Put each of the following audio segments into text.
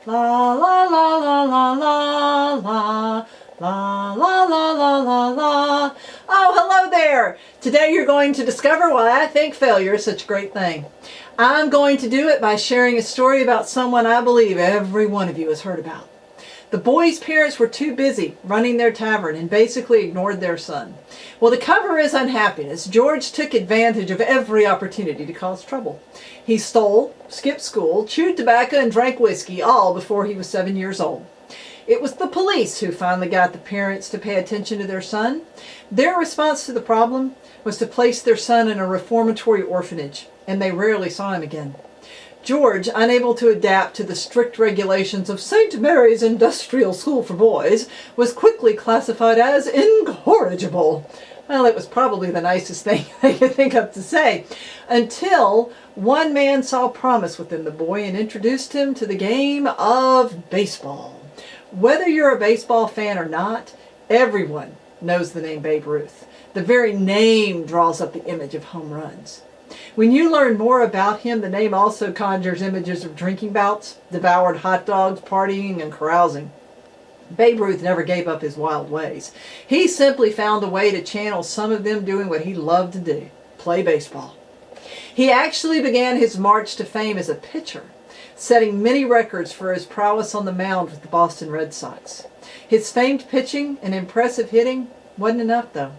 La la la la la la la. La la la la la la. Oh, hello there! Today you're going to discover why I think failure is such a great thing. I'm going to do it by sharing a story about someone I believe every one of you has heard about. The boy's parents were too busy running their tavern and basically ignored their son. Well, the cover is unhappiness. George took advantage of every opportunity to cause trouble. He stole, skipped school, chewed tobacco, and drank whiskey, all before he was 7 years old. It was the police who finally got the parents to pay attention to their son. Their response to the problem was to place their son in a reformatory orphanage, and they rarely saw him again. George, unable to adapt to the strict regulations of St. Mary's Industrial School for Boys, was quickly classified as incorrigible. Well, it was probably the nicest thing they could think of to say, until one man saw promise within the boy and introduced him to the game of baseball. Whether you're a baseball fan or not, everyone knows the name Babe Ruth. The very name draws up the image of home runs. When you learn more about him, the name also conjures images of drinking bouts, devoured hot dogs, partying, and carousing. Babe Ruth never gave up his wild ways. He simply found a way to channel some of them doing what he loved to do, play baseball. He actually began his march to fame as a pitcher, setting many records for his prowess on the mound with the Boston Red Sox. His famed pitching and impressive hitting wasn't enough, though.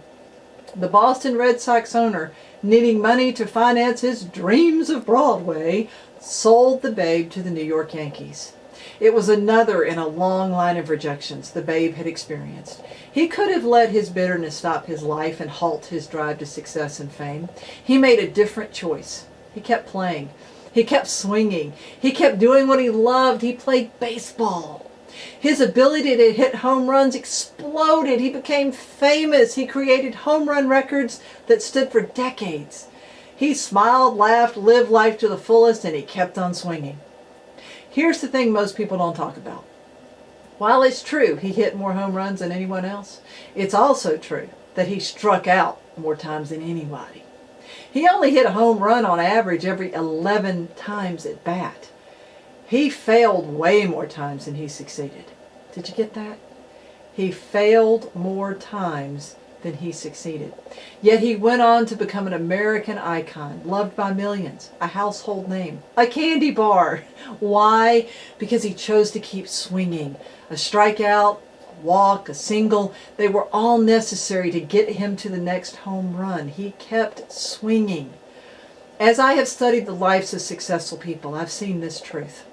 The Boston Red Sox owner, needing money to finance his dreams of Broadway, sold the Babe to the New York Yankees. It was another in a long line of rejections the Babe had experienced. He could have let his bitterness stop his life and halt his drive to success and fame. He made a different choice. He kept playing. He kept swinging. He kept doing what he loved. He played baseball. His ability to hit home runs exploded. He became famous. He created home run records that stood for decades. He smiled, laughed, lived life to the fullest, and he kept on swinging. Here's the thing most people don't talk about. While it's true he hit more home runs than anyone else, it's also true that he struck out more times than anybody. He only hit a home run on average every 11 times at bat. He failed way more times than he succeeded. Did you get that? He failed more times than he succeeded. Yet he went on to become an American icon, loved by millions, a household name, a candy bar. Why? Because he chose to keep swinging. A strikeout, a walk, a single, they were all necessary to get him to the next home run. He kept swinging. As I have studied the lives of successful people, I've seen this truth.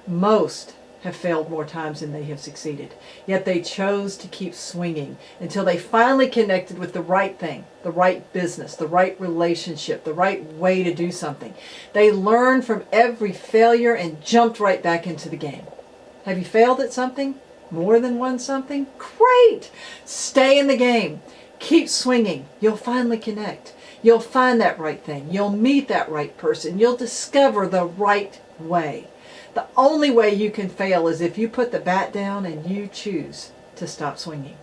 Most have failed more times than they have succeeded, yet they chose to keep swinging until they finally connected with the right thing, the right business, the right relationship, the right way to do something. They learned from every failure and jumped right back into the game. Have you failed at something? More than one something? Great! Stay in the game. Keep swinging. You'll finally connect. You'll find that right thing. You'll meet that right person. You'll discover the right way. The only way you can fail is if you put the bat down and you choose to stop swinging.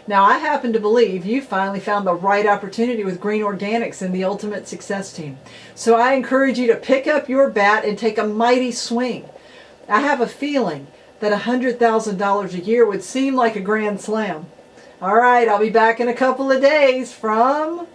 Now, I happen to believe you finally found the right opportunity with Green Organics and the Ultimate Success Team. So I encourage you to pick up your bat and take a mighty swing. I have a feeling that $100,000 a year would seem like a grand slam. All right, I'll be back in a couple of days from